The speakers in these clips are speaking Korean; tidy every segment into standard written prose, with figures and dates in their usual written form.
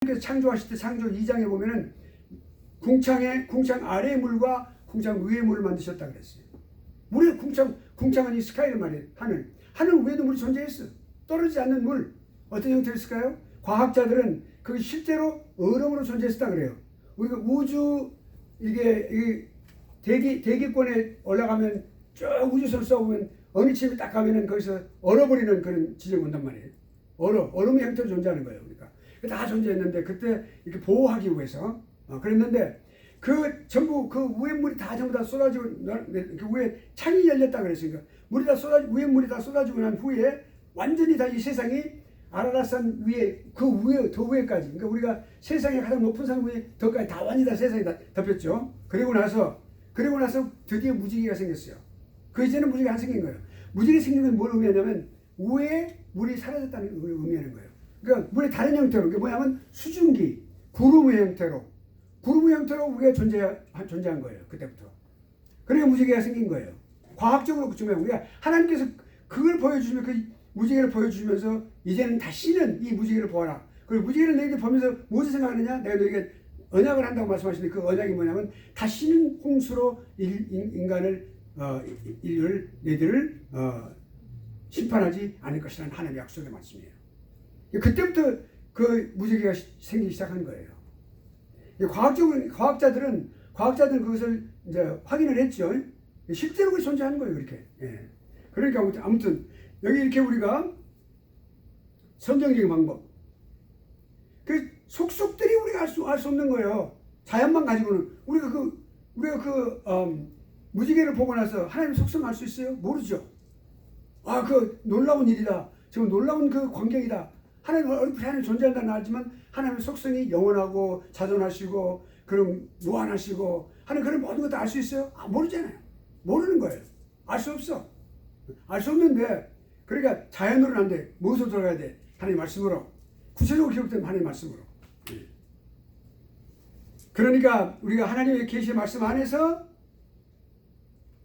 하나님께서 창조하실 때 창조 2장에 보면은 궁창 아래의 물과 궁창 위의 물을 만드셨다 그랬어요. 물의 궁창은 이 스카이를 말해요. 하늘 위에도 물이 존재했어. 떨어지지 않는 물. 어떤 형태였을까요? 과학자들은 그게 실제로 얼음으로 존재했다 그래요. 우리가 우주 이 대기권에 올라가면 쭉 우주선을 쏘면 어느 집에 딱 가면은 거기서 얼어버리는 그런 지점이 온단 말이에요. 얼음의 형태로 존재하는 거예요. 그러니까 다 존재했는데 그때 이렇게 보호하기 위해서 그랬는데 그 전부 그 위에 물이 다 전부 다 쏟아지고 그 위에 창이 열렸다 그랬으니까 물이 다 위에 물이 다 쏟아지고 난 후에 완전히 다 이 세상이 아라라산 위에 그 위에 더 위에까지 그러니까 우리가 세상에 가장 높은 산 위에 더까지 다 완전히 다 세상이 다 덮였죠. 그리고 나서 드디어 무지개가 생겼어요. 그 이제는 무지개가 안 생긴 거예요. 무지개 생긴 건 뭘 의미하냐면 위에 물이 사라졌다는 걸 의미하는 거예요. 그러니까 물의 다른 형태로 그게 뭐냐면 수증기 구름의 형태로 우리가 존재한 거예요. 그때부터. 그러니까 무지개가 생긴 거예요. 과학적으로 증명한 우리가 하나님께서 그걸 보여주시면 그 무지개를 보여주시면서 이제는 다시는 이 무지개를 보아라. 그리고 무지개를 너희들 보면서 무엇을 생각하느냐? 내가 너희에게 언약을 한다고 말씀하시는데 그 언약이 뭐냐면 다시는 홍수로 인류를 너희들을 심판하지 않을 것이라는 하나님의 약속의 말씀이에요. 그때부터 그 무지개가 생기기 시작한 거예요. 과학자들은 그것을 이제 확인을 했죠. 실제로 그게 존재하는 거예요, 그렇게. 예. 그러니까 아무튼 여기 이렇게 우리가 선정적인 방법, 그 속속들이 우리가 알 수 없는 거예요. 자연만 가지고는 우리가 무지개를 보고 나서 하나님의 속성을 알 수 있어요? 모르죠. 그 놀라운 일이다. 지금 놀라운 그 광경이다. 하나님 존재한다는 알지만 하나님의 속성이 영원하고 자존하시고 그럼 무한하시고 하는 그런 모든 것도 알 수 있어요? 모르잖아요. 모르는 거예요. 알 수 없어. 알 수 없는데 그러니까 자연으로는 안 돼. 무엇으로 들어가야 돼? 하나님 말씀으로. 구체적으로 기록된 하나님 말씀으로. 그러니까 우리가 하나님의 계시의 말씀 안에서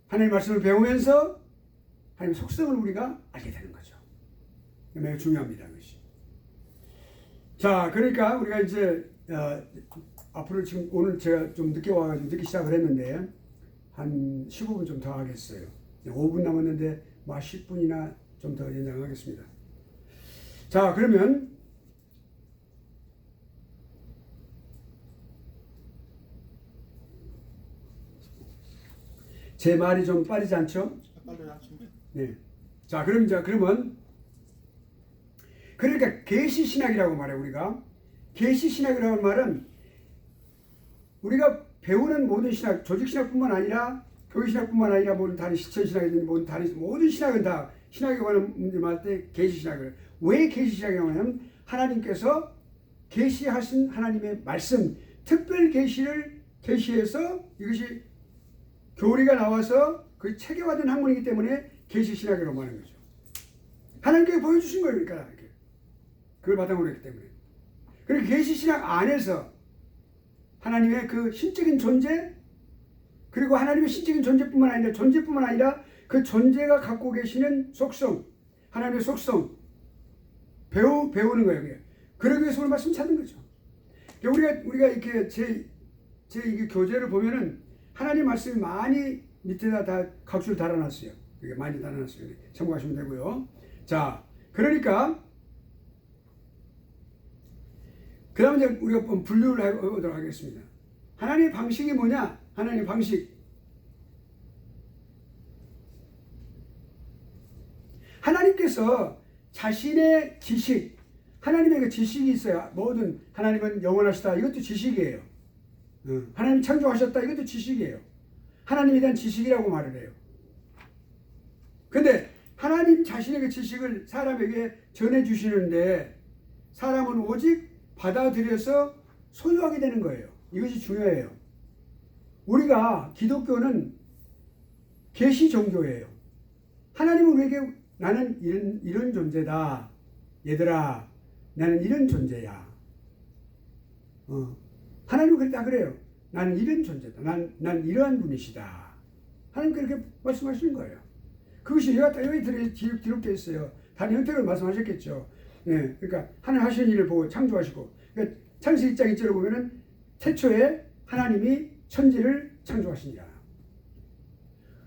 하나님 말씀을 배우면서 하나님의 속성을 우리가 알게 되는 거죠. 매우 중요합니다. 그것이. 자, 그러니까 우리가 이제 앞으로 지금 오늘 제가 좀 늦게 와가지고 늦게 시작을 했는데 한 15분 좀 더 하겠어요. 5분 남았는데 10분이나 좀 더 연장하겠습니다. 자, 그러면 제 말이 좀 빠르지 않죠? 네. 자, 그러면 그러니까 계시 신학이라고 말해 우리가. 계시 신학이라는 말은 우리가 배우는 모든 신학, 조직 신학뿐만 아니라 교회 신학뿐만 아니라 모든 다른 실천 신학이든 모든 신학은 다 신학에 관한 문제 말할 때 계시 신학을. 왜 계시 신학이라고 하냐면 하나님께서 계시하신 하나님의 말씀, 특별 계시를 계시해서 이것이 교리가 나와서 그 체계화된 학문이기 때문에 계시 신학이라고 하는 거죠. 하나님께서 보여주신 거예요, 그러니까 이렇게. 그걸 바탕으로 했기 때문에. 그리고 계시 신학 안에서 하나님의 그 신적인 존재, 그리고 하나님의 신적인 존재뿐만 아니라 그 존재가 갖고 계시는 속성, 하나님의 속성 배우는 거예요. 그게. 그러기 위해서 오늘 말씀 찾는 거죠. 우리가 이렇게 제 이게 교재를 보면은 하나님 말씀이 많이 밑에다 다 각줄 달아놨어요. 이게 많이 달아놨어요. 참고하시면 되고요. 자, 그러니까 그 다음에 이제 우리가 분류를 해보도록 하겠습니다. 하나님의 방식이 뭐냐? 하나님의 방식. 하나님께서 자신의 지식, 하나님의 그 지식이 있어요. 뭐든 하나님은 영원하시다. 이것도 지식이에요. 하나님 창조하셨다. 이것도 지식이에요. 하나님에 대한 지식이라고 말을 해요. 근데 하나님 자신의 그 지식을 사람에게 전해주시는데 사람은 오직 받아들여서 소유하게 되는 거예요. 이것이 중요해요. 우리가 기독교는 계시 종교예요. 그러니까 하나님은 우리에게 나는 이런 존재다. 얘들아, 나는 이런 존재야. 하나님은 다 그래요. 나는 이런 존재다. 난 이러한 분이시다. 하나님 그렇게 말씀하시는 거예요. 그것이 여기 기록되어 있어요. 다른 형태로 말씀하셨겠죠. 네, 그러니까 하나님 하시는 일을 보고 창조하시고, 그러니까 창세기 1장 1절을 보면은 태초에 하나님이 천지를 창조하시니라.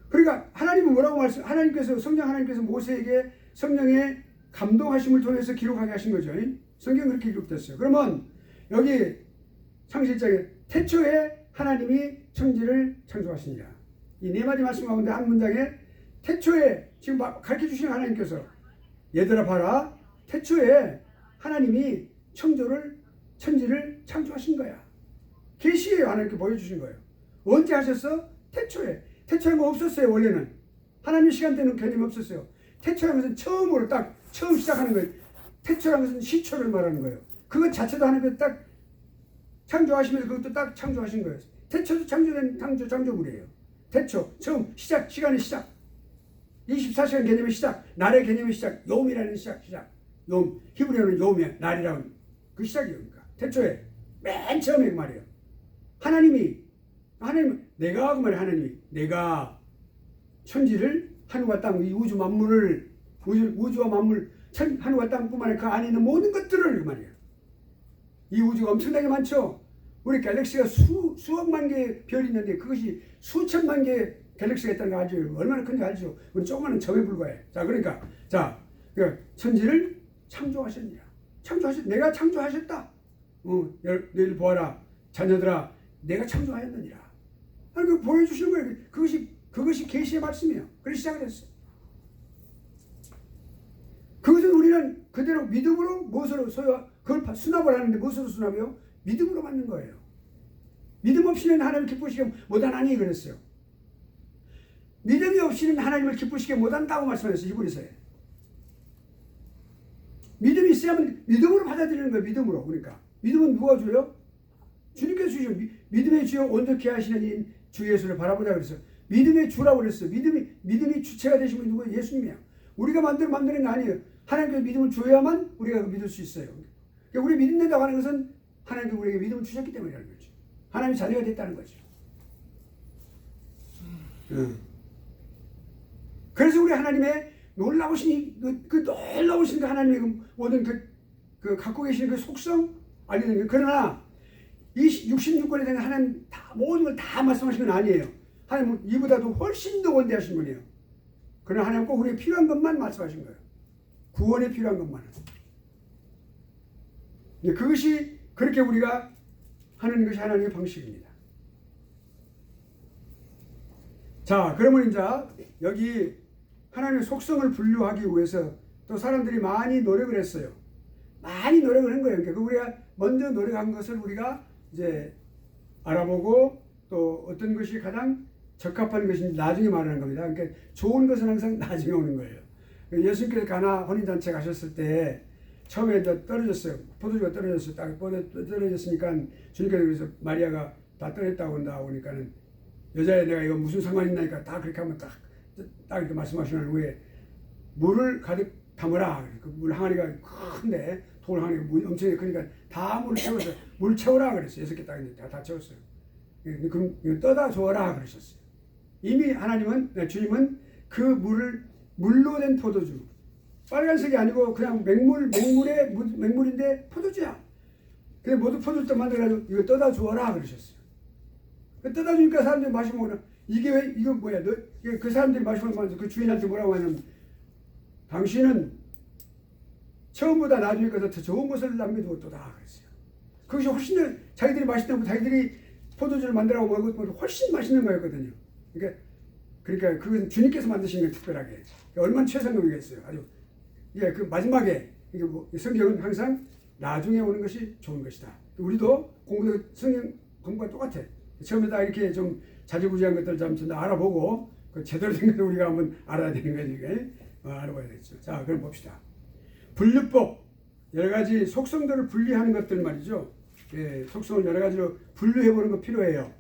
그러니까 하나님은 뭐라고 하나님께서 성령 하나님께서 모세에게 성령의 감동하심을 통해서 기록하게 하신 거죠. 성경 그렇게 기록됐어요. 그러면 여기 창세기 1장에 태초에 하나님이 천지를 창조하시니라. 이 네 마디 말씀 가운데 한 문장에 태초에 지금 가르쳐 주시는 하나님께서 얘들아 봐라. 태초에 하나님이 천지를 창조하신 거야. 계시예요. 하나님께 보여주신 거예요. 언제 하셨어? 태초에. 태초란 거 없었어요. 원래는. 하나님 시간 때는 개념 없었어요. 태초라는 것은 처음으로 처음 시작하는 거예요. 태초라는 것은 시초를 말하는 거예요. 그것 자체도 하나님께서 딱 창조하시면서 그것도 딱 창조하신 거예요. 태초도 창조된 창조물이에요. 태초, 처음, 시작, 시간의 시작. 24시간 개념의 시작, 날의 개념의 시작, 요음이라는 시작. 요음, 히브리어는 요음이야, 날이라는 그 시작이에요. 그러니까 태초에 맨 처음에 그 말이에요. 하나님, 내가 그 말이에요. 하나님이 내가 천지를 하늘과 땅, 이 우주 만물을 우주와 만물, 하늘과 땅뿐만 아니라 그 안에 있는 모든 것들을 그 말이에요. 이 우주가 엄청나게 많죠. 우리 갤럭시가 수억만 개의 별이 있는데 그것이 수천만 개의 갤럭시가 있다는 거 알죠? 얼마나 큰지 알죠? 우리 조그마한 점에 불과해. 자, 그러니까 그 천지를 창조하셨느니라. 내가 창조하셨다. 너희들 보아라, 자녀들아, 내가 창조하였느니라. 아니, 그 보여주시는 거예요. 그것이 계시의 말씀이에요. 그래서 시작을 했어요. 그것은 우리는 그대로 믿음으로 무엇으로 그걸 수납을 하는데 무엇으로 수납해요? 믿음으로 받는 거예요. 믿음 없이는 하나님을 기쁘시게 못하나니 그랬어요. 믿음이 없이는 하나님을 기쁘시게 못한다고 말씀하셨어요. 히브리서에. 믿음이 있어야만 믿음으로 받아들이는 거예요. 믿음으로. 그러니까 믿음은 누가 줘요? 주님께서 주시죠. 믿음의 주여 온전케 하시는 이 주 예수를 바라보자 그랬어요. 믿음의 주라고 그랬어요. 믿음이 주체가 되신 분이 누구예요? 예수님이에요. 우리가 만드는 거 아니에요. 하나님께서 믿음을 줘야만 우리가 믿을 수 있어요. 그러니까 우리 믿는다고 하는 것은 하나님께서 우리에게 믿음을 주셨기 때문이라는 거죠. 하나님의 자녀가 됐다는 거죠. 그래서 우리 하나님의 놀라우신 그 놀라우신 그 하나님의 모든 그 갖고 계신 그 속성 알게 되는 거예요. 그러나 이 66권에 대한 하나님 모든 걸 다 말씀하신 건 아니에요. 하나님은 이보다도 훨씬 더 원대하신 분이에요. 그러나 하나님은 꼭 우리에게 필요한 것만 말씀하신 거예요. 구원에 필요한 것만. 그것이 그렇게 우리가 하는 것이 하나님의 방식입니다. 자, 그러면 이제 여기 하나님의 속성을 분류하기 위해서 또 사람들이 많이 노력을 했어요. 많이 노력을 한 거예요. 그러니까 우리가 먼저 노력한 것을 우리가 이제 알아보고 또 어떤 것이 가장 적합한 것인지 나중에 말하는 겁니다. 그러니까 좋은 것은 항상 나중에 오는 거예요. 예수님께서 가나 혼인잔치 가셨을 때 처음에 떨어졌어요. 포도주가 떨어졌어요. 딱 떨어졌으니까 주님께서 그래서 마리아가 다 떨어졌다고 한다 보니까는 여자애 내가 이거 무슨 상관이 있나니까 다 그렇게 하면 딱 이렇게 말씀하시는 후에 물을 가득 담으라. 그 물 항아리가 큰데 돌 항아리가 엄청 크니까 다 물을 채워서 물 채우라 그랬어요. 6개 딱 있는데 다 채웠어요. 그럼 이거 떠다 줘라 그러셨어요. 이미 주님은 그 물로 된 포도주, 빨간색이 아니고 그냥 맹물인데 포도주야. 그래 모두 포도주 만들어가지고 이거 떠다 주어라 그러셨어요. 떠다 주니까 사람들이 마시면 이거 뭐야? 그 사람들이 마시면 그 주인한테 뭐라고 하냐면 당신은 처음보다 나중에 더 좋은 것을 남겨두었도다 그랬어요. 그것이 훨씬 더 자기들이 맛있다고 자기들이 포도주를 만들라고 먹은 것보다 훨씬 맛있는 거였거든요. 그러니까 그건 주님께서 만드신 걸 특별하게 얼마나 최상급이겠어요. 아주 그 마지막에 성경은 항상 나중에 오는 것이 좋은 것이다. 우리도 성경 공부가 똑같아. 처음에 다 이렇게 좀 자지부지한 것들 좀 알아보고 그 제대로 된 것을 우리가 한번 알아야 되는 거지. 알아봐야 되겠죠. 자, 그럼 봅시다. 분류법, 여러 가지 속성들을 분리하는 것들 말이죠. 속성을 여러 가지로 분류해보는 거 필요해요.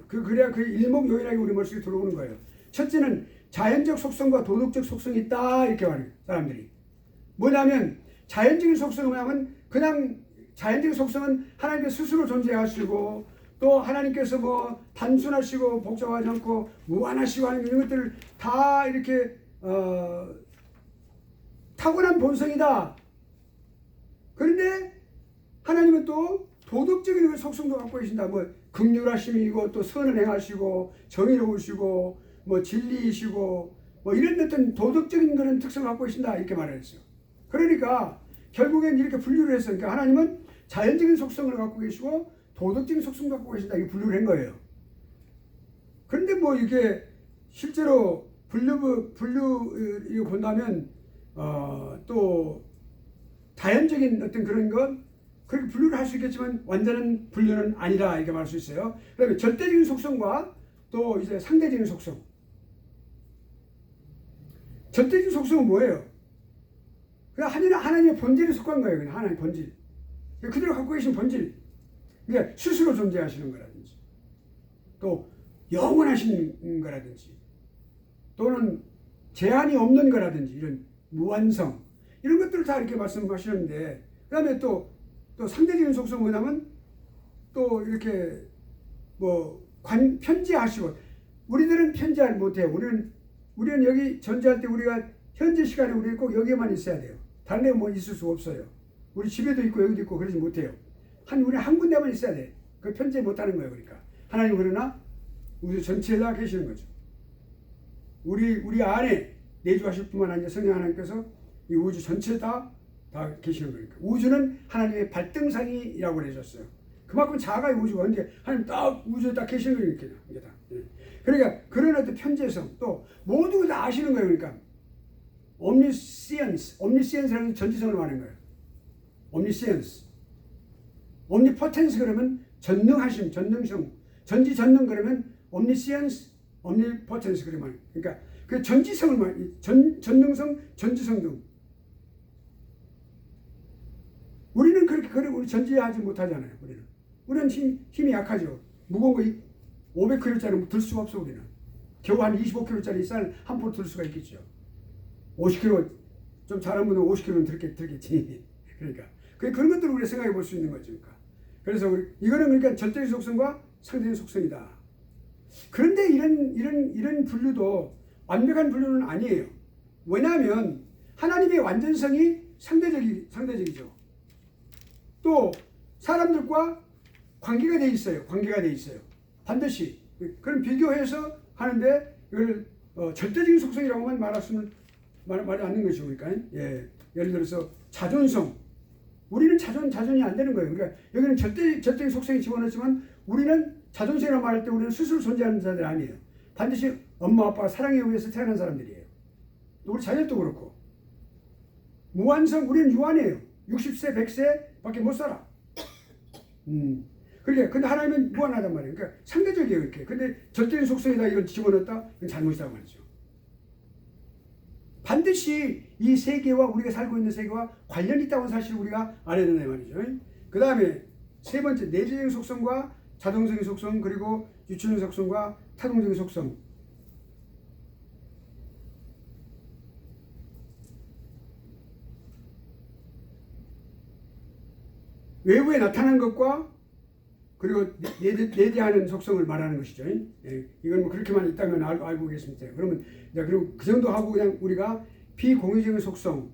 그래야 그 일목요연하게 우리 머릿속에 들어오는 거예요. 첫째는 자연적 속성과 도덕적 속성이 있다 이렇게 말해요. 사람들이. 뭐냐면 자연적인 속성은 뭐냐면 그냥 자연적인 속성은 하나님께서 스스로 존재하시고 또 하나님께서 뭐 단순하시고 복잡하지 않고 무한하시고 하는 이런 것들을 다 이렇게 타고난 본성이다. 그런데 하나님은 또 도덕적인 속성도 갖고 계신다. 뭐 긍휼하심이고 또 선을 행하시고 정의로우시고 뭐 진리이시고 뭐 이런 어떤 도덕적인 그런 특성을 갖고 계신다 이렇게 말했어요. 그러니까 결국엔 이렇게 분류를 했어요. 그러니까 하나님은 자연적인 속성을 갖고 계시고 도덕적인 속성을 갖고 계신다 이렇게 분류를 한 거예요. 그런데 뭐 이게 실제로 분류 이거 본다면 또 자연적인 어떤 그런 건 그렇게 분류를 할 수 있겠지만 완전한 분류는 아니라 이렇게 말할 수 있어요. 그다음에 절대적인 속성과 또 이제 상대적인 속성. 절대적인 속성은 뭐예요? 그냥 하나님의 본질에 속한 거예요. 그냥 하나님의 본질. 그대로 갖고 계신 본질. 그러니까 스스로 존재하시는 거라든지, 또 영원하신 거라든지, 또는 제한이 없는 거라든지, 이런 무한성, 이런 것들을 다 이렇게 말씀하시는데, 그 다음에 또 상대적인 속성은 뭐냐면, 또 이렇게 편지하시고, 우리들은 편지를 못해요. 우리는 여기 전제할 때 우리가 현재 시간에 우리 꼭 여기에만 있어야 돼요. 다른 데 뭐 있을 수 없어요. 우리 집에도 있고 여기도 있고 그러지 못해요. 우리 한 군데만 있어야 돼. 그 편지 못하는 거예요. 그러니까 하나님 그러나 우주 전체에 다 계시는 거죠. 우리 안에 내주하실 뿐만 아니라 성령 하나님께서 이 우주 전체에 다 계시는 거니까. 우주는 하나님의 발등상이라고 해줬어요. 그만큼 작아요 우주가. 근데 하나님 딱 우주에 딱 계시는 거니까 이게 다. 그러니까 그런 어떤 편재성 또 모두 다 아시는 거예요. 그러니까 omniscience라는 전지성을 말하는 거예요. omniscience, omnipotence 그러면 전능하심, 전능성, 전지전능 그러면 omniscience, omnipotence 그러면 그러니까 그 전지성을 말, 전능성, 전지성 등. 우리는 그렇게 우리 전지하지 못하잖아요. 우리는 힘이 약하죠. 무거운 거 500kg짜리 들 수가 없어 우리는. 겨우 한 25kg짜리 쌀 한 포 들 수가 있겠죠. 50kg 좀 잘한 분은 50kg는 들겠지. 그러니까 그런 것들을 우리가 생각해 볼 수 있는 거죠. 그래서 이거는 그러니까 절대적 속성과 상대적 속성이다. 그런데 이런 분류도 완벽한 분류는 아니에요. 왜냐하면 하나님의 완전성이 상대적이죠. 또 사람들과 관계가 돼 있어요. 반드시 그런 비교해서 하는데 이걸 절대적인 속성이라고만 말이 않는 것이죠. 그러니까 예를 들어서 자존성. 우리는 자존이 안 되는 거예요. 그러니까 여기는 절대적인 속성이 집어넣었지만 우리는 자존심이라고 말할 때 우리는 스스로 존재하는 자들이 아니에요. 반드시 엄마 아빠가 사랑에 의해서 태어난 사람들이에요. 우리 자녀도 그렇고. 무한성, 우리는 유한이에요. 60세, 100세 밖에 못 살아. 근데 하나님은 무한하단 말이에요. 그러니까 상대적이에요, 이렇게. 근데 절대적인 속성이다, 이걸 집어넣었다? 그건 잘못이라고 말이죠. 반드시 이 세계와 우리가 살고 있는 세계와 관련이 있다는 사실을 우리가 알아야 된다, 말이죠. 그 다음에 세 번째, 내재적인 속성과 자동적인 속성, 그리고 유추적 속성과 타동적인 속성. 외부에 나타나는 것과 그리고 내재하는 속성을 말하는 것이죠. 이건 뭐 그렇게만 있다면 알고 계겠습니다. 그러면 그리고 그 정도 하고 그냥 우리가 비공유적인 속성,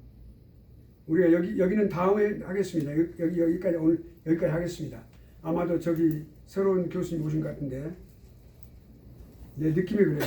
우리가 여기는 다음에 하겠습니다. 여기까지 오늘 여기까지 하겠습니다. 아마도 저기 새로운 교수님 오신 것 같은데 내 느낌이 그래요.